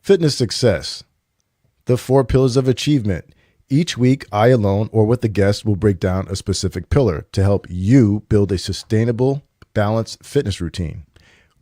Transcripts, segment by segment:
Fitness success. The 4 pillars of achievement. Each week, I alone or with the guest will break down a specific pillar to help you build a sustainable, balanced fitness routine.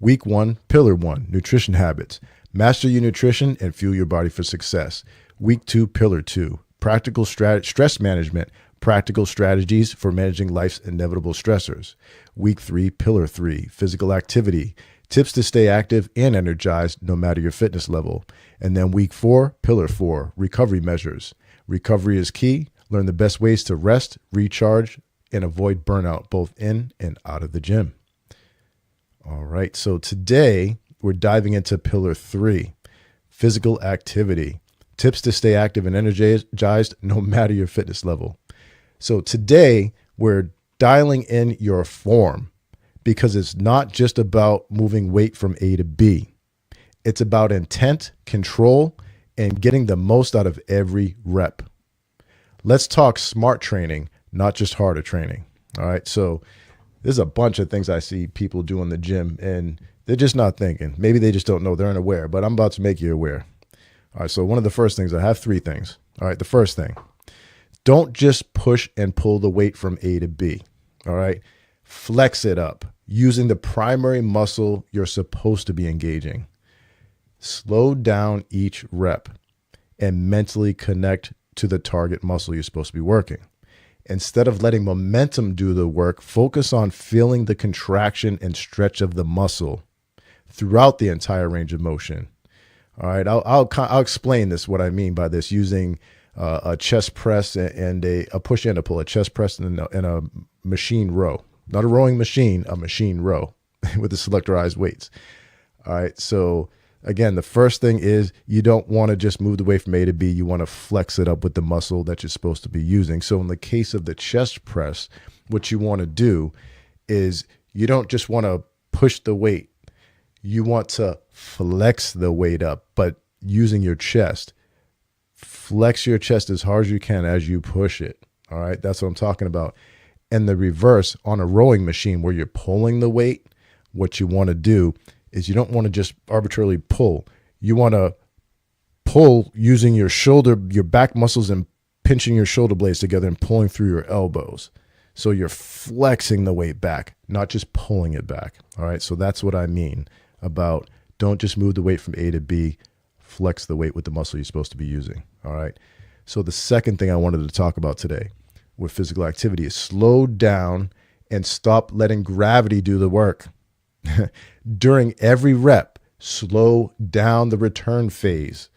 Week 1, Pillar 1, nutrition habits. Master your nutrition and fuel your body for success. Week 2, Pillar 2, practical stress management. Practical strategies for managing life's inevitable stressors. Week 3, Pillar 3, physical activity. Tips to stay active and energized no matter your fitness level. And then week 4, Pillar 4, recovery measures. Recovery is key. Learn the best ways to rest, recharge, and avoid burnout both in and out of the gym. All right, so today we're diving into Pillar 3, physical activity. Tips to stay active and energized no matter your fitness level. So today we're dialing in your form because it's not just about moving weight from A to B. It's about intent, control, and getting the most out of every rep. Let's talk smart training, not just harder training. All right. So there's a bunch of things I see people do in the gym and they're just not thinking. Maybe they just don't know. They're unaware, but I'm about to make you aware. All right. So one of the first things, I have 3 things. All right. The first thing. Don't just push and pull the weight from A to B, all right? Flex it up using the primary muscle you're supposed to be engaging. Slow down each rep and mentally connect to the target muscle you're supposed to be working. Instead of letting momentum do the work, focus on feeling the contraction and stretch of the muscle throughout the entire range of motion. All right, I'll explain this, what I mean by this, using a chest press and a push and a pull, a chest press and a machine row, not a rowing machine, a machine row with the selectorized weights. All right. So again, the first thing is you don't want to just move the weight from A to B. You want to flex it up with the muscle that you're supposed to be using. So in the case of the chest press, what you want to do is you don't just want to push the weight. You want to flex the weight up, but using your chest. Flex your chest as hard as you can as you push it. All right. That's what I'm talking about. And the reverse on a rowing machine where you're pulling the weight, what you want to do is you don't want to just arbitrarily pull. You want to pull using your shoulder, your back muscles and pinching your shoulder blades together and pulling through your elbows. So you're flexing the weight back, not just pulling it back. All right. So that's what I mean about don't just move the weight from A to B. Flex the weight with the muscle you're supposed to be using. All right. So the second thing I wanted to talk about today with physical activity is slow down and stop letting gravity do the work. During every rep, slow down the return phase.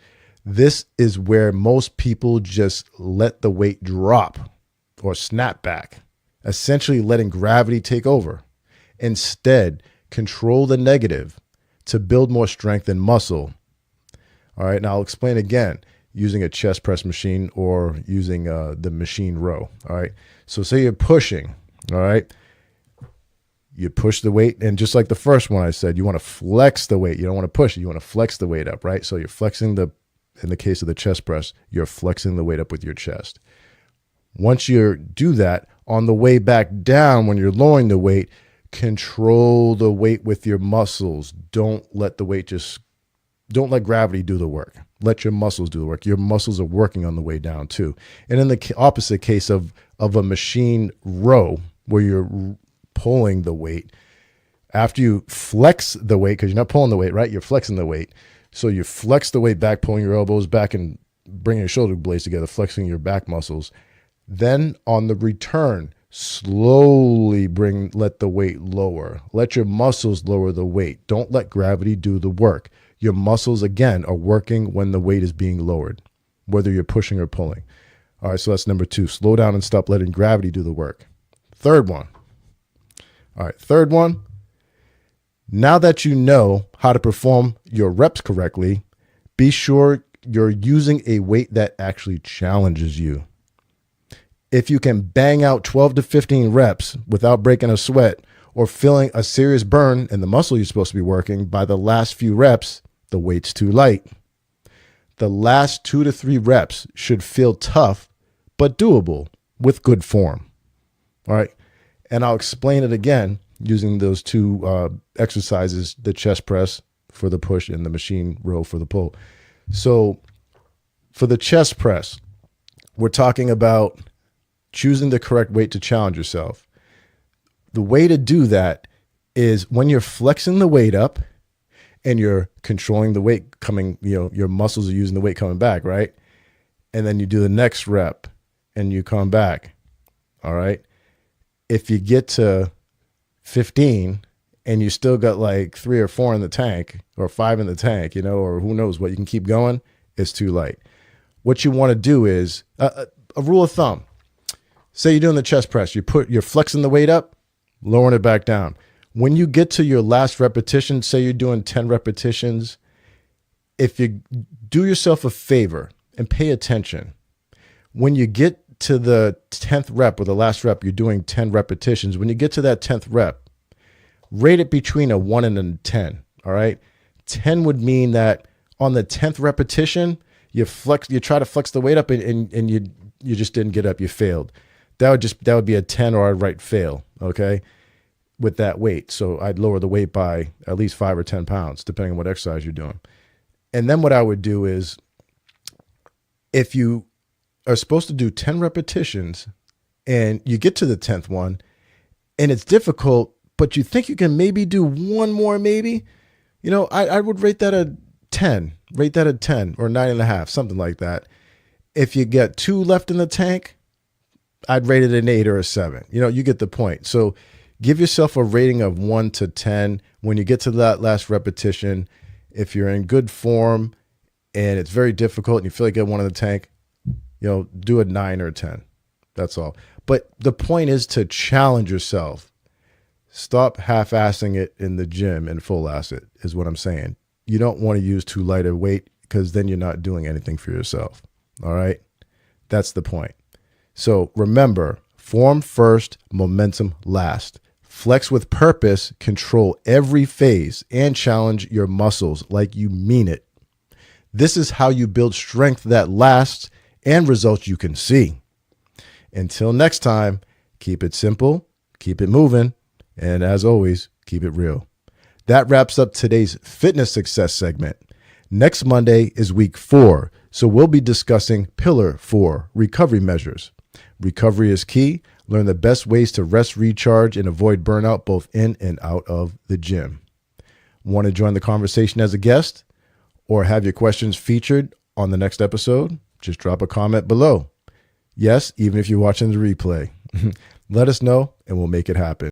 This is where most people just let the weight drop or snap back, essentially letting gravity take over. Instead, control the negative to build more strength and muscle. All right, now I'll explain again using a chest press machine or using the machine row. All right, so say you're pushing, all right, you push the weight, and just like the first one I said, you want to flex the weight. You don't want to push it. You want to flex the weight up, right? So you're flexing in the case of the chest press, you're flexing the weight up with your chest. Once you do that, on the way back down, when you're lowering the weight, control the weight with your muscles. Don't let gravity do the work. Let your muscles do the work. Your muscles are working on the way down too. And in the opposite case of a machine row where you're pulling the weight, after you flex the weight, because you're not pulling the weight, right? You're flexing the weight. So you flex the weight back, pulling your elbows back and bringing your shoulder blades together, flexing your back muscles. Then on the return, slowly let the weight lower. Let your muscles lower the weight. Don't let gravity do the work. Your muscles, again, are working when the weight is being lowered, whether you're pushing or pulling. All right, so that's number 2. Slow down and stop letting gravity do the work. Third one. All right, third one. Now that you know how to perform your reps correctly, be sure you're using a weight that actually challenges you. If you can bang out 12 to 15 reps without breaking a sweat or feeling a serious burn in the muscle you're supposed to be working by the last few reps, the weight's too light. The last 2 to 3 reps should feel tough, but doable with good form. All right. And I'll explain it again using those 2 exercises, the chest press for the push and the machine row for the pull. So for the chest press, we're talking about choosing the correct weight to challenge yourself. The way to do that is when you're flexing the weight up and you're controlling the weight coming, your muscles are using the weight coming back, right? And then you do the next rep and you come back. All right. If you get to 15 and you still got like 3 or 4 in the tank or 5 in the tank, or who knows what, you can keep going, it's too light. What you want to do is a rule of thumb. Say you're doing the chest press, you're flexing the weight up, lowering it back down. When you get to your last repetition, say you're doing 10 repetitions, if you do yourself a favor and pay attention, when you get to the 10th rep or the last rep, you're doing 10 repetitions. When you get to that 10th rep, rate it between a 1 and a 10. All right. 10 would mean that on the 10th repetition, you try to flex the weight up and you just didn't get up. You failed. That would be a 10 or I'd write fail. Okay. With that weight. So I'd lower the weight by at least 5 or 10 pounds, depending on what exercise you're doing. And then what I would do is, if you are supposed to do 10 repetitions and you get to the 10th one and it's difficult, but you think you can maybe do one more, maybe, I would rate that a 10, or 9.5, something like that. If you get 2 left in the tank, I'd rate it an 8 or a 7. You get the point. So give yourself a rating of 1 to 10. When you get to that last repetition, if you're in good form and it's very difficult and you feel like you get 1 in the tank, do a 9 or a 10. That's all. But the point is to challenge yourself. Stop half-assing it in the gym and full-ass it is what I'm saying. You don't want to use too light a weight because then you're not doing anything for yourself. All right? That's the point. So remember, form first, momentum last. Flex with purpose, control every phase, and challenge your muscles like you mean it. This is how you build strength that lasts and results you can see. Until next time, keep it simple, keep it moving, and as always, keep it real. That wraps up today's fitness success segment. Next Monday is week 4, so we'll be discussing Pillar 4, recovery measures. Recovery is key. Learn the best ways to rest, recharge, and avoid burnout both in and out of the gym. Want to join the conversation as a guest or have your questions featured on the next episode? Just drop a comment below. Yes, even if you're watching the replay. Let us know and we'll make it happen.